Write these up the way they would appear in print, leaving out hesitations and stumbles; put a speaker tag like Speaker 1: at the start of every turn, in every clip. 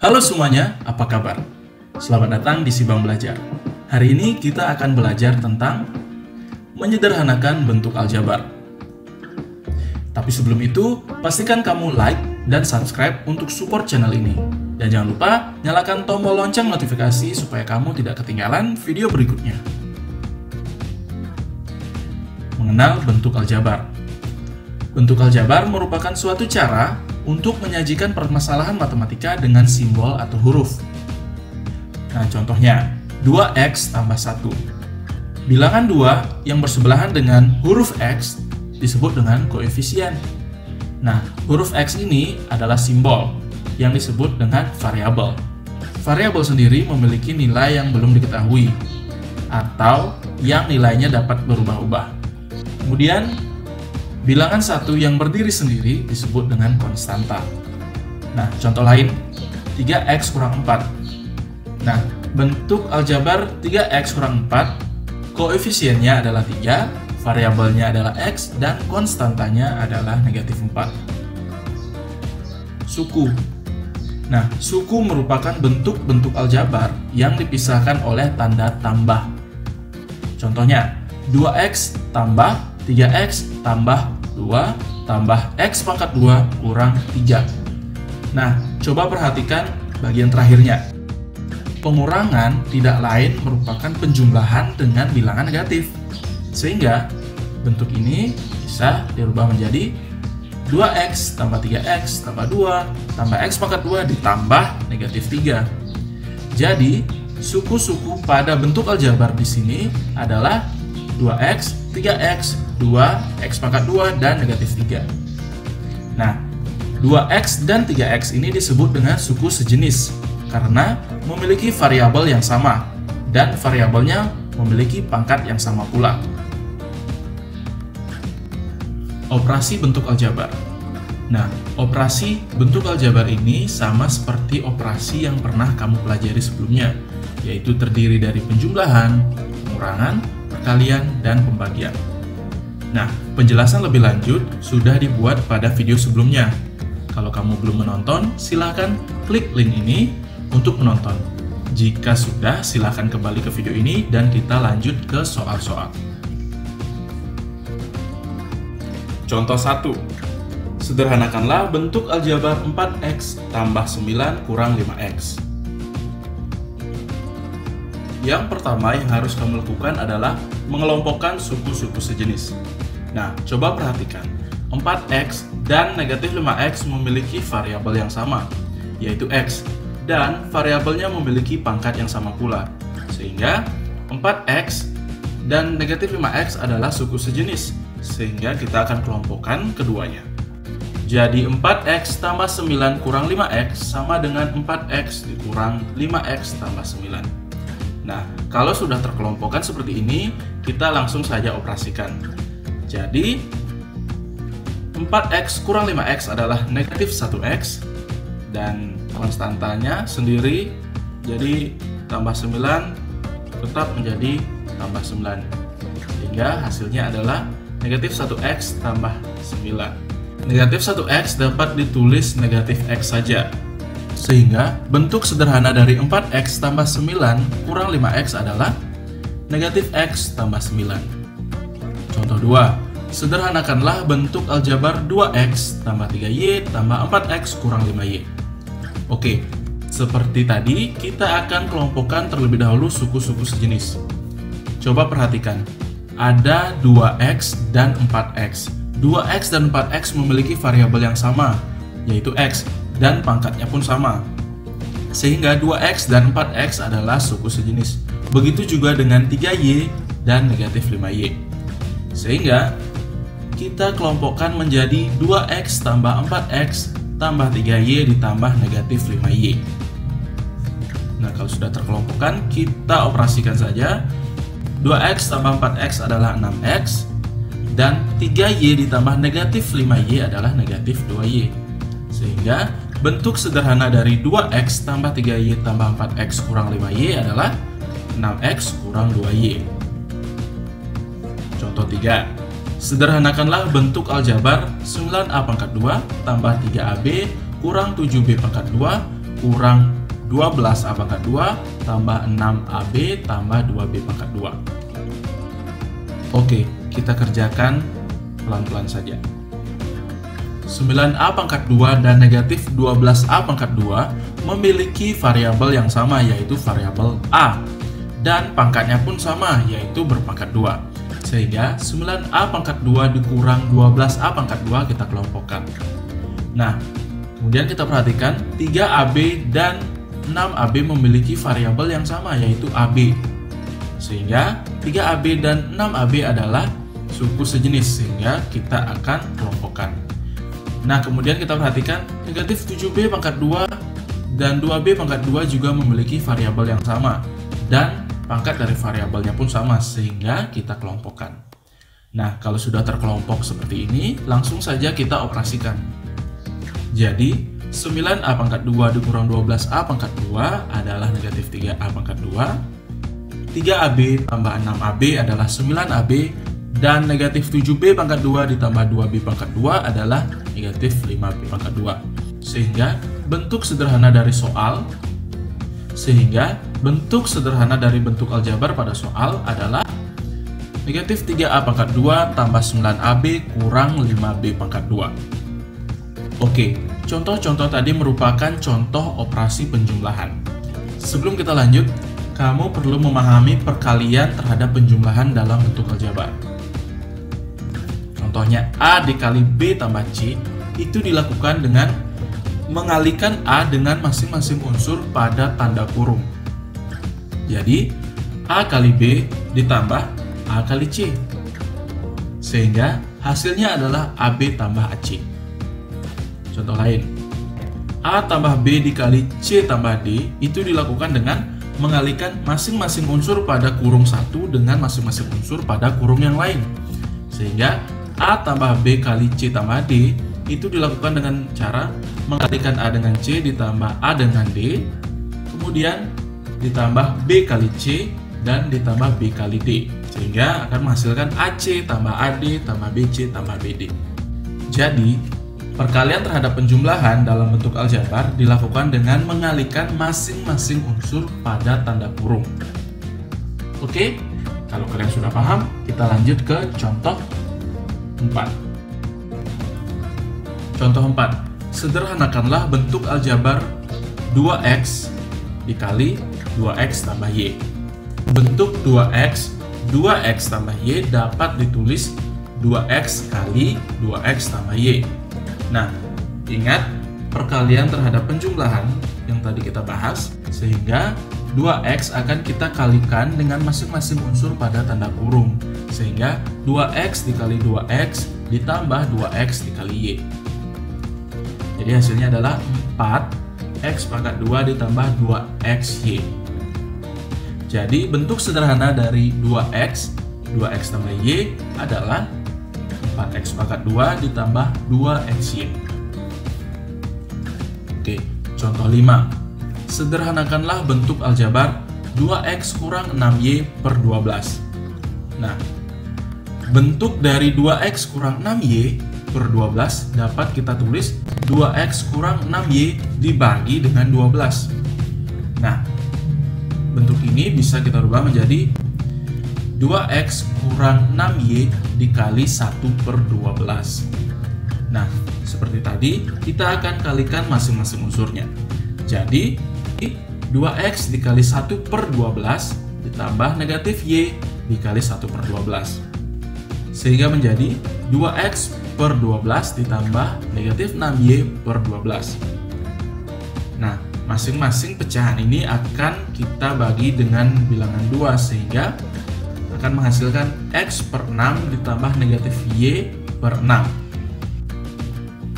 Speaker 1: Halo semuanya, apa kabar? Selamat datang di Sibang Belajar. Hari ini kita akan belajar tentang menyederhanakan bentuk aljabar. Tapi sebelum itu, pastikan kamu like dan subscribe untuk support channel ini. Dan jangan lupa nyalakan tombol lonceng notifikasi supaya kamu tidak ketinggalan video berikutnya. Mengenal bentuk aljabar. Bentuk aljabar merupakan suatu cara untuk menyajikan permasalahan matematika dengan simbol atau huruf. Nah, contohnya 2x tambah 1. Bilangan 2 yang bersebelahan dengan huruf x disebut dengan koefisien. Nah, huruf x ini adalah simbol yang disebut dengan variabel. Variabel sendiri memiliki nilai yang belum diketahui atau yang nilainya dapat berubah-ubah. Kemudian, bilangan 1 yang berdiri sendiri disebut dengan konstanta. Nah, contoh lain, 3x kurang 4. Nah, bentuk aljabar 3x kurang 4, koefisiennya adalah 3, variabelnya adalah x, dan konstantanya adalah negatif 4. Suku. Nah, suku merupakan bentuk-bentuk aljabar yang dipisahkan oleh tanda tambah. Contohnya, 2x tambah 3x tambah 2 tambah x pangkat 2 kurang 3. Nah, coba perhatikan bagian terakhirnya. Pengurangan tidak lain merupakan penjumlahan dengan bilangan negatif. Sehingga bentuk ini bisa dirubah menjadi 2x tambah 3x tambah 2 tambah x pangkat 2 ditambah negatif 3. Jadi, suku-suku pada bentuk aljabar di sini adalah 2x, 3x, 2, x pangkat 2, dan negatif 3. Nah, 2x dan 3x ini disebut dengan suku sejenis karena memiliki variabel yang sama dan variabelnya memiliki pangkat yang sama pula. Operasi bentuk aljabar. Nah, operasi bentuk aljabar ini sama seperti operasi yang pernah kamu pelajari sebelumnya, yaitu terdiri dari penjumlahan, pengurangan, perkalian, dan pembagian. Nah, penjelasan lebih lanjut sudah dibuat pada video sebelumnya. Kalau kamu belum menonton, silahkan klik link ini untuk menonton. Jika sudah, silahkan kembali ke video ini dan kita lanjut ke soal-soal. Contoh 1. Sederhanakanlah bentuk aljabar 4x tambah 9 kurang 5x. Yang pertama yang harus kamu lakukan adalah mengelompokkan suku-suku sejenis. Nah, coba perhatikan. 4x dan negatif 5x memiliki variabel yang sama, yaitu x, dan variabelnya memiliki pangkat yang sama pula. Sehingga 4x dan negatif 5x adalah suku sejenis, sehingga kita akan kelompokkan keduanya. Jadi 4x tambah 9 kurang 5x sama dengan 4x dikurang 5x tambah 9. Nah, kalau sudah terkelompokkan seperti ini, kita langsung saja operasikan. Jadi, 4x kurang 5x adalah negatif 1x, dan konstantanya sendiri, jadi tambah 9 tetap menjadi tambah 9. Sehingga hasilnya adalah negatif 1x tambah 9. Negatif 1x dapat ditulis negatif x saja. Sehingga bentuk sederhana dari 4x tambah 9 kurang 5x adalah negatif x tambah 9. Contoh 2. Sederhanakanlah bentuk aljabar 2x tambah 3y tambah 4x kurang 5y. Oke, seperti tadi kita akan kelompokkan terlebih dahulu suku-suku sejenis. Coba perhatikan, ada 2x dan 4x. 2x dan 4x memiliki variabel yang sama, yaitu x, dan pangkatnya pun sama. Sehingga 2x dan 4x adalah suku sejenis. Begitu juga dengan 3y dan negatif 5y. Sehingga kita kelompokkan menjadi 2x tambah 4x tambah 3y ditambah negatif 5y. Nah, kalau sudah terkelompokkan, kita operasikan saja. 2x tambah 4x adalah 6x, dan 3y ditambah negatif 5y adalah negatif 2y. Sehingga bentuk sederhana dari 2x tambah 3y tambah 4x kurang 5y adalah 6x kurang 2y. Contoh 3. Sederhanakanlah bentuk aljabar 9a pangkat 2 tambah 3ab kurang 7b pangkat 2 kurang 12A pangkat 2 tambah 6AB tambah 2B pangkat 2. Oke, kita kerjakan pelan-pelan saja. 9A pangkat 2 dan negatif 12A pangkat 2 memiliki variabel yang sama, yaitu variabel A. Dan pangkatnya pun sama, yaitu berpangkat 2. Sehingga 9A pangkat 2 dikurang 12A pangkat 2 kita kelompokkan. Nah, kemudian kita perhatikan 3AB dan 6AB memiliki variabel yang sama, yaitu AB. Sehingga 3AB dan 6AB adalah suku sejenis, sehingga kita akan kelompokkan. Nah, kemudian kita perhatikan negatif 7B pangkat 2 dan 2B pangkat 2 juga memiliki variabel yang sama. Dan pangkat dari variabelnya pun sama, sehingga kita kelompokkan. Nah, kalau sudah terkelompok seperti ini, langsung saja kita operasikan. Jadi, 9A pangkat 2 dikurang 12A pangkat 2 adalah negatif 3A pangkat 2. 3AB tambah 6AB adalah 9AB. Dan negatif 7B pangkat 2 ditambah 2B pangkat 2 adalah negatif 5B pangkat 2. Sehingga bentuk sederhana dari bentuk aljabar pada soal adalah negatif 3A pangkat 2 tambah 9AB kurang 5B pangkat 2. Oke, contoh-contoh tadi merupakan contoh operasi penjumlahan. Sebelum kita lanjut, kamu perlu memahami perkalian terhadap penjumlahan dalam bentuk aljabar. Contohnya A dikali B tambah C itu dilakukan dengan mengalihkan A dengan masing-masing unsur pada tanda kurung. Jadi A kali B ditambah A kali C. Sehingga hasilnya adalah AB tambah AC. Contoh lain, A tambah B dikali C tambah D itu dilakukan dengan mengalihkan masing-masing unsur pada kurung satu dengan masing-masing unsur pada kurung yang lain. Sehingga A tambah B kali C tambah D itu dilakukan dengan cara mengalihkan A dengan C ditambah A dengan D, kemudian ditambah B kali C dan ditambah B kali D, sehingga akan menghasilkan AC tambah AD tambah BC tambah BD. Jadi, perkalian terhadap penjumlahan dalam bentuk aljabar dilakukan dengan mengalihkan masing-masing unsur pada tanda kurung. Oke, kalau kalian sudah paham, kita lanjut ke contoh 4. Contoh 4. Sederhanakanlah bentuk aljabar 2x dikali 2x tambah y. Bentuk 2x tambah y dapat ditulis 2x kali 2x tambah y. Nah, ingat perkalian terhadap penjumlahan yang tadi kita bahas, sehingga 2x akan kita kalikan dengan masing-masing unsur pada tanda kurung, sehingga 2x dikali 2x ditambah 2x dikali y. Jadi hasilnya adalah 4x pangkat 2 ditambah 2xy. Jadi bentuk sederhana dari 2x tambah y adalah 4x pangkat 2 ditambah 2xy. Oke, contoh 5. Sederhanakanlah bentuk aljabar 2x kurang 6y per 12. Nah, bentuk dari 2x kurang 6y per 12 dapat kita tulis 2x kurang 6y dibagi dengan 12. Nah, bentuk ini bisa kita rubah menjadi 2x kurang 6y dikali 1 per 12. Nah, seperti tadi, kita akan kalikan masing-masing unsurnya. Jadi, 2x dikali 1 per 12 ditambah negatif y dikali 1 per 12. Sehingga menjadi 2x per 12 ditambah negatif 6y per 12. Nah, masing-masing pecahan ini akan kita bagi dengan bilangan 2, sehingga akan menghasilkan x per 6 ditambah negatif y per 6.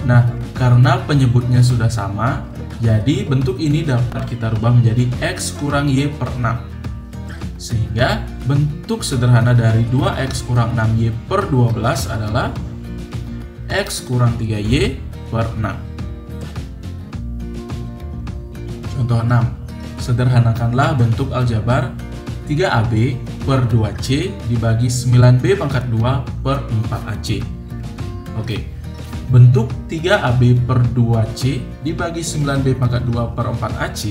Speaker 1: Nah, karena penyebutnya sudah sama, jadi bentuk ini dapat kita rubah menjadi x kurang y per 6. Sehingga bentuk sederhana dari 2x kurang 6y per 12 adalah x kurang 3y per 6. Contoh 6. Sederhanakanlah bentuk aljabar 3ab per 2c dibagi 9b pangkat 2 per 4ac. Oke, bentuk 3ab per 2c dibagi 9b pangkat 2 per 4ac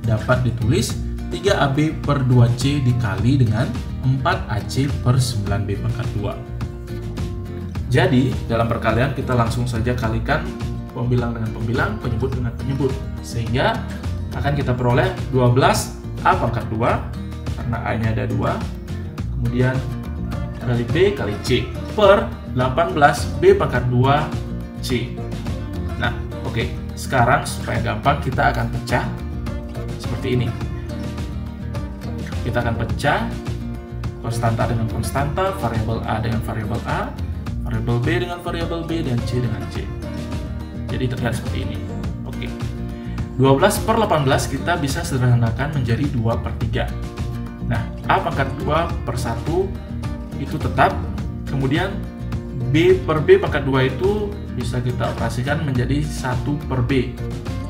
Speaker 1: dapat ditulis 3AB per 2C dikali dengan 4AC per 9B pangkat 2. Jadi, dalam perkalian kita langsung saja kalikan pembilang dengan pembilang, penyebut dengan penyebut. Sehingga akan kita peroleh 12A pangkat 2, karena A-nya ada 2, kemudian kali B kali C, per 18B pangkat 2C. Nah, oke. Sekarang supaya gampang kita akan pecah seperti ini. Kita akan pecah konstanta dengan konstanta, variabel A dengan variabel A, variabel B dengan variabel B, dan C dengan C. Jadi terlihat seperti ini. Oke. 12 per 18 kita bisa sederhanakan menjadi 2 per 3. Nah, A pangkat 2 per 1 itu tetap. Kemudian B per B pangkat 2 itu bisa kita operasikan menjadi 1 per B.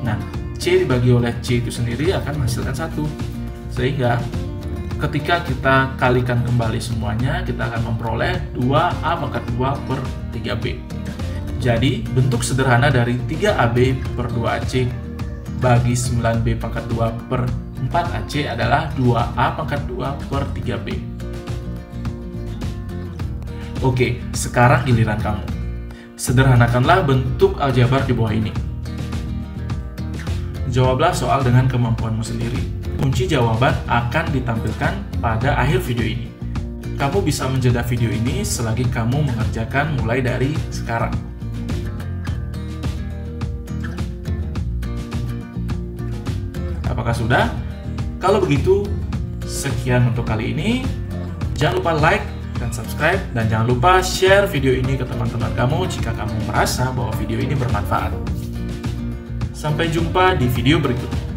Speaker 1: Nah, C dibagi oleh C itu sendiri akan menghasilkan 1. Sehingga ketika kita kalikan kembali semuanya, kita akan memperoleh 2A pangkat 2 per 3B. Jadi, bentuk sederhana dari 3AB per 2AC bagi 9B pangkat 2 per 4AC adalah 2A pangkat 2 per 3B. Oke, sekarang giliran kamu. Sederhanakanlah bentuk aljabar di bawah ini. Jawablah soal dengan kemampuanmu sendiri. Kunci jawaban akan ditampilkan pada akhir video ini. Kamu bisa menjeda video ini selagi kamu mengerjakan mulai dari sekarang. Apakah sudah? Kalau begitu, sekian untuk kali ini. Jangan lupa like dan subscribe, dan jangan lupa share video ini ke teman-teman kamu jika kamu merasa bahwa video ini bermanfaat. Sampai jumpa di video berikutnya.